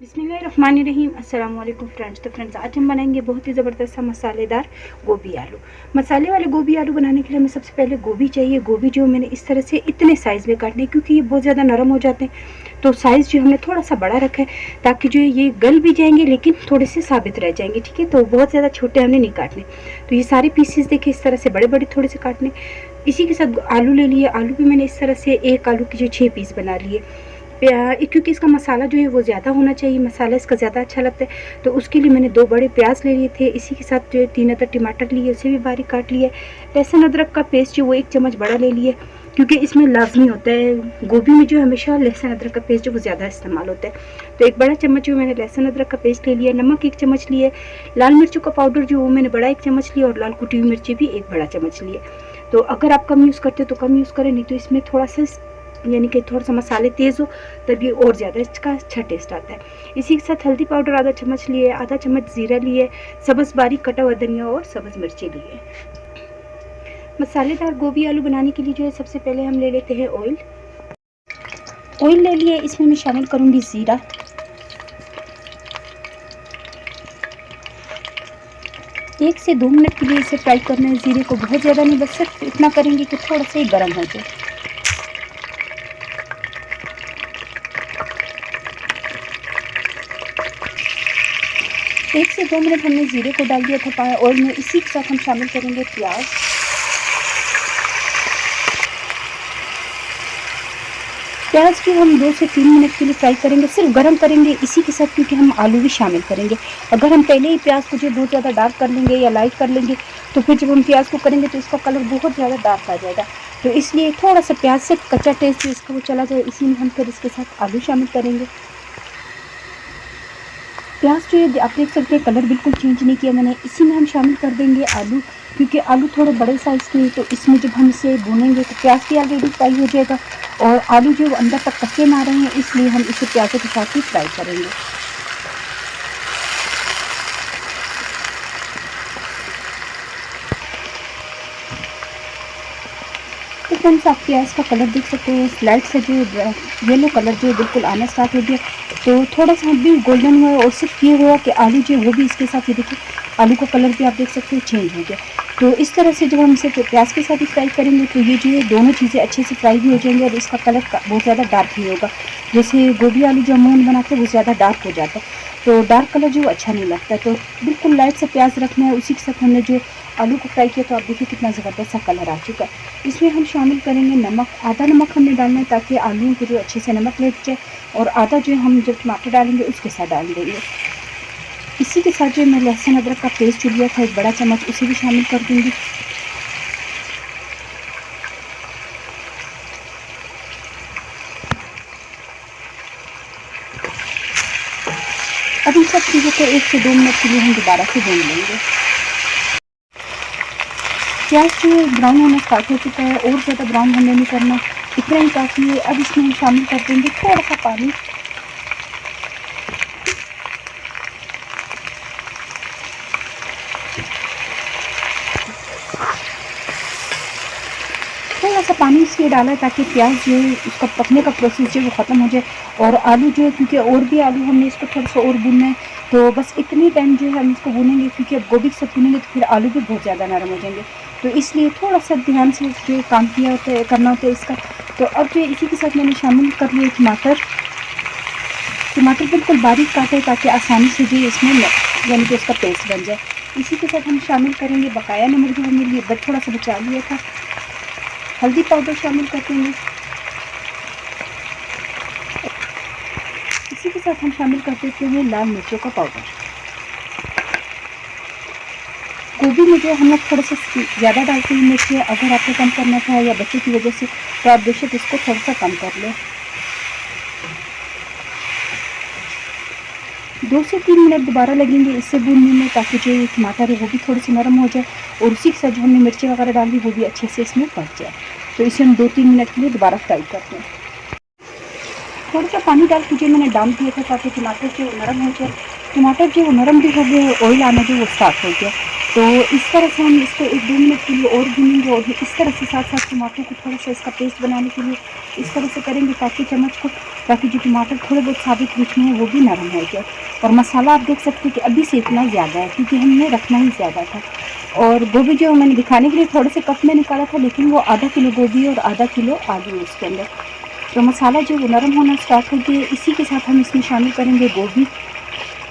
बिस्मिल्लाहिर्रहमानिर्रहीम। अस्सलाम वालेकुम फ्रेंड्स। तो फ्रेंड्स, आज हम बनाएंगे बहुत ही ज़बरदस्त सा मसालेदार गोभी आलू। मसाले वाले गोभी आलू बनाने के लिए हमें सबसे पहले गोभी चाहिए। गोभी जो मैंने इस तरह से इतने साइज़ में काटने, क्योंकि ये बहुत ज़्यादा नरम हो जाते हैं तो साइज़ जो हमने थोड़ा सा बड़ा रखा है, ताकि जो ये गल भी जाएंगे लेकिन थोड़े से साबित रह जाएंगे। ठीक है, तो बहुत ज़्यादा छोटे हमने नहीं काटने। तो ये सारे पीसेस देखिए इस तरह से बड़े बड़े थोड़े से काटने। इसी के साथ आलू ले लिए। आलू भी मैंने इस तरह से एक आलू के जो 6 पीस बना लिए। क्योंकि इसका मसाला जो है वो ज़्यादा होना चाहिए, मसाला इसका ज़्यादा अच्छा लगता है, तो उसके लिए मैंने 2 बड़े प्याज ले लिए थे। इसी के साथ जो है 3 अदर टमाटर लिए, उसे भी बारीक काट लिया। लहसुन अदरक का पेस्ट जो वो 1 चम्मच बड़ा ले लिए, क्योंकि इसमें लाजमी होता है गोभी में जो हमेशा लहसुन अदरक का पेस्ट जो वो ज़्यादा इस्तेमाल होता है। तो 1 बड़ा चम्मच जो मैंने लहसुन अदरक का पेस्ट ले लिया। नमक 1 चम्मच लिए। लाल मिर्चों का पाउडर जो वो मैंने बड़ा 1 चम्मच लिया, और लाल कुटी हुई मिर्ची भी 1 बड़ा चम्मच लिए। तो अगर आप कम यूज़ करते हो तो कम यूज़ करें, नहीं तो इसमें थोड़ा सा यानी कि थोड़ा सा मसाले तेज़ हो तब ये और ज़्यादा इसका अच्छा टेस्ट आता है। इसी के साथ हल्दी पाउडर आधा चम्मच लिए, आधा चम्मच ज़ीरा लिए, सब्ज़ बारीक कटा हुआ धनिया और सब्ज़ मिर्ची लिए। मसालेदार गोभी आलू बनाने के लिए जो है सबसे पहले हम ले लेते हैं ऑयल। ऑयल ले लिए, इसमें मैं शामिल करूँगी ज़ीरा। एक से 2 मिनट के लिए इसे फ्राई करना है। ज़ीरे को बहुत ज़्यादा नहीं, बस सिर्फ इतना करेंगे कि थोड़ा सा ही गर्म हो जाए। एक से 2 मिनट हमने ज़ीरे को डाल दिया था ऑयल में। इसी के साथ हम शामिल करेंगे प्याज। प्याज को हम 2 से 3 मिनट के लिए फ्राई करेंगे, सिर्फ गर्म करेंगे इसी के साथ, क्योंकि हम आलू भी शामिल करेंगे। अगर हम पहले ही प्याज को जो बहुत ज़्यादा डार्क कर लेंगे या लाइट कर लेंगे, तो फिर जब हम प्याज को करेंगे तो इसका कलर बहुत ज़्यादा डार्क आ जाएगा। तो इसलिए थोड़ा सा प्याज से कच्चा टेस्ट जो इसका वो चला जाए, इसी में हम फिर इसके साथ आलू शामिल करेंगे। प्याज जो है आप देख सकते हैं कलर बिल्कुल चेंज नहीं किया मैंने। इसी में हम शामिल कर देंगे आलू, क्योंकि आलू थोड़े बड़े साइज़ के हैं, तो इसमें जब हम इसे भूनेंगे तो प्याज भी ऑलरेडी फ्राई हो जाएगा, और आलू जो अंदर तक कच्चे ना रहे हैं, इसलिए हम इसे प्याज़ों के साथ ही फ्राई करेंगे। तो फ्रेंड्स, आप प्याज का कलर देख सकते हैं, लाइट से जो येलो कलर जो बिल्कुल आना स्टार्ट हो गया। तो थोड़ा सा भी गोल्डन हुआ है, और सिर्फ ये हुआ कि आलू जो है वो भी इसके साथ, ये देखिए आलू का कलर भी आप देख सकते हैं चेंज हो गया। तो इस तरह से जब हम इसे प्याज के साथ ही फ्राई करेंगे तो ये जो है दोनों चीज़ें अच्छे से फ्राई भी हो जाएंगी, और इसका कलर बहुत ज़्यादा डार्क नहीं होगा। जैसे गोभी आलू जो अमूमन बनाते हैं वो ज़्यादा डार्क हो जाता है, तो डार्क कलर जो अच्छा नहीं लगता। तो बिल्कुल लाइट से प्याज रखना है। उसी के साथ हमने जो आलू को फ्राई किया, तो आप देखिए कितना ज़बरदस्त सा कलर आ चुका है। इसमें हम शामिल करेंगे नमक। आधा नमक हमने डालना है ताकि आलू को जो अच्छे से नमक लग जाए, और आधा जो हम जब टमाटर डालेंगे उसके साथ डाल देंगे। इसी के साथ जो मैं लहसुन अदरक का पेस्ट जो लिया था 1 बड़ा चम्मच, उसे भी शामिल कर दूँगी। अब इन सब चीज़ों को 1 से 2 मिनट के लिए हम दोबारा से भून लेंगे। प्याज जो ब्राउन होना स्टार्ट हो चुका है, और ज़्यादा ब्राउन हमें नहीं करना, इतना ही काफ़ी है। अब इसमें हम शामिल कर देंगे थोड़ा सा पानी। थोड़ा सा पानी इसलिए डाला है ताकि प्याज जो है उसका पकने का प्रोसेस जो है वो ख़त्म हो जाए, और आलू जो है, क्योंकि और भी आलू हमने इसको थोड़ा सा और भूनना है, तो बस इतनी टाइम जो है हम इसको भूनेंगे, क्योंकि अब गोभी के साथ भूनेंगे तो फिर आलू भी बहुत ज़्यादा नरम हो जाएंगे। तो इसलिए थोड़ा सा ध्यान से जो काम किया होता है, करना होता है इसका। तो अब जो इसी के साथ मैंने शामिल कर लिए टमाटर। टमाटर बिल्कुल बारीक काटे ताकि आसानी से जो इसमें यानी कि उसका पेस्ट बन जाए। इसी के साथ हम शामिल करेंगे बकाया नमक जो हमने लिए थोड़ा सा बचा लिया था। हल्दी पाउडर शामिल कर देंगे। इसी के साथ हम शामिल कर देते हैं लाल मिर्चों का पाउडर। गोभी में जो हम लोग थोड़ा सा ज़्यादा डालते हैं मिर्ची, अगर आपको कम करना था या बच्चों की वजह से, तो आप बेशक इसको थोड़ा सा कम कर लें। 2 से 3 मिनट दोबारा लगेंगे इससे भूनने में, ताकि जो ये टमाटर है वो भी थोड़ी सी नरम हो जाए, और उसी के साथ जो हमने मिर्ची वगैरह डाली वो भी अच्छे से इसमें पक जाए। तो इसे हम 2-3 मिनट के लिए दोबारा फ्राई करते हैं। थोड़ा सा पानी डाल के जो मैंने डाल दिया था ताकि टमाटर जो नरम हो जाए। टमाटर जो नरम भी हो गया, ऑयल आना जो वो स्टार्ट हो गया। तो इस तरह से हम इसको 1-2 मिनट के लिए और भूनेंगे और इस तरह से साथ साथ टमाटर को थोड़ा सा इसका पेस्ट बनाने के लिए इस तरह से करेंगे ताकि चम्मच को, ताकि जो टमाटर थोड़े बहुत साबित बीच में है वो भी नरम हो जाए। और मसाला आप देख सकते हैं कि अभी से इतना ज़्यादा है क्योंकि हमने रखना ही ज़्यादा था। और गोभी जो मैंने दिखाने के लिए थोड़े से कप में निकाला था, लेकिन वो आधा किलो गोभी और आधा किलो आलू है उसके अंदर। तो मसाला जो वो नरम होना स्टार्ट हो गया, इसी के साथ हम इसमें शामिल करेंगे गोभी।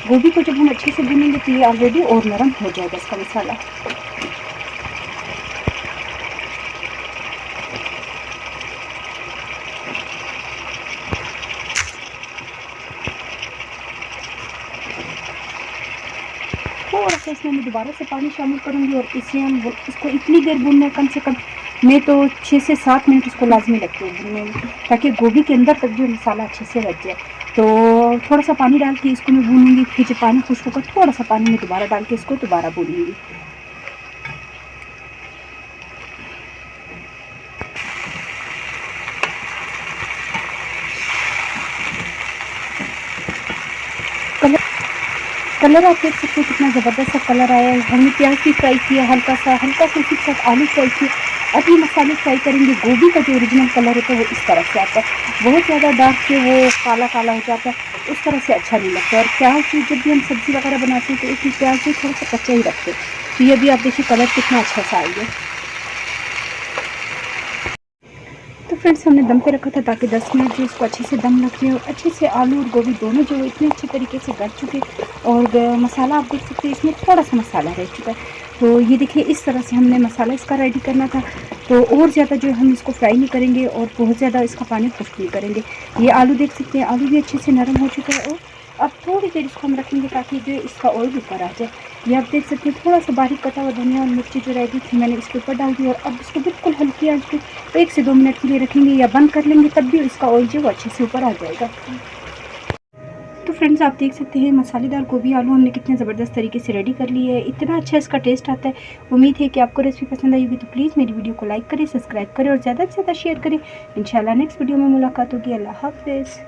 गोभी को जब हम अच्छे से भूनेंगे तो ये ऑलरेडी और नरम हो जाएगा इसका मसाला। थोड़ा सा इसमें मैं दोबारा से पानी शामिल करूँगी और इसे हम इसको इतनी देर भूनना है, कम से कम मैं तो 6 से 7 मिनट इसको लाजमी लगती है भूनने में, ताकि गोभी के अंदर तक जो मसाला अच्छे से लग जाए। तो थोड़ा सा पानी डाल के इसको मैं भूनूंगी, फिर जब पानी खुश्क होगा थोड़ा सा पानी में दोबारा डाल के इसको दोबारा भूनूंगी। कलर आप देख सकते हैं कितना ज़बरदस्त सा कलर आया है। हमने प्याज भी फ्राई किया, हल्का सा उसके साथ आलू फ्राई किए। अब ये मसाले फ्राई करेंगे। गोभी का जो ओरिजिनल कलर होता है वो इस तरह से आता है, बहुत ज़्यादा डार्क के वो काला काला हो जाता है, उस तरह से अच्छा नहीं लगता। और प्याज की जब भी हम सब्ज़ी वगैरह बनाते हैं तो उसमें प्याज भी थोड़ा सा कच्चा ही रखते हैं। तो ये भी आप देखिए कलर कितना अच्छा सा आई है। तो फ्रेंड्स हमने दम पे रखा था ताकि 10 मिनट जो इसको अच्छे से दम लग जाए और अच्छे से आलू और गोभी दोनों जो इतने अच्छे तरीके से गल चुके। और मसाला आप देख सकते हैं इसमें थोड़ा सा मसाला रह चुका है। तो ये देखिए इस तरह से हमने मसाला इसका रेडी करना था। तो और ज़्यादा जो हम इसको फ्राई नहीं करेंगे और बहुत ज़्यादा इसका पानी खुश्क नहीं करेंगे। ये आलू देख सकते हैं, आलू भी अच्छे से नरम हो चुका है। और अब थोड़ी देर इसको हम रखेंगे ताकि जो इसका ऑयल ऊपर आ जाए। ये आप देख सकते हैं थोड़ा सा बारीक कटा हुआ धनिया और मिर्ची जो रह गई थी मैंने इसके ऊपर डाल दी। और अब इसको बिल्कुल हल्की आंच पे 1 से 2 मिनट के लिए रखेंगे या बंद कर लेंगे, तब भी इसका ऑयल जो अच्छे से ऊपर आ जाएगा। तो फ्रेंड्स आप देख सकते हैं मसालेदार गोभी आलू हमने कितने ज़बरदस्त तरीके से रेडी कर लिया है। इतना अच्छा इसका टेस्ट आता है। उम्मीद है कि आपको रेसिपी पसंद आई होगी। तो प्लीज़ मेरी वीडियो को लाइक करें, सब्सक्राइब करें और ज़्यादा से ज़्यादा शेयर करें। इंशाल्लाह नेक्स्ट वीडियो में मुलाकात होगी। अल्लाह हाफ़िज़।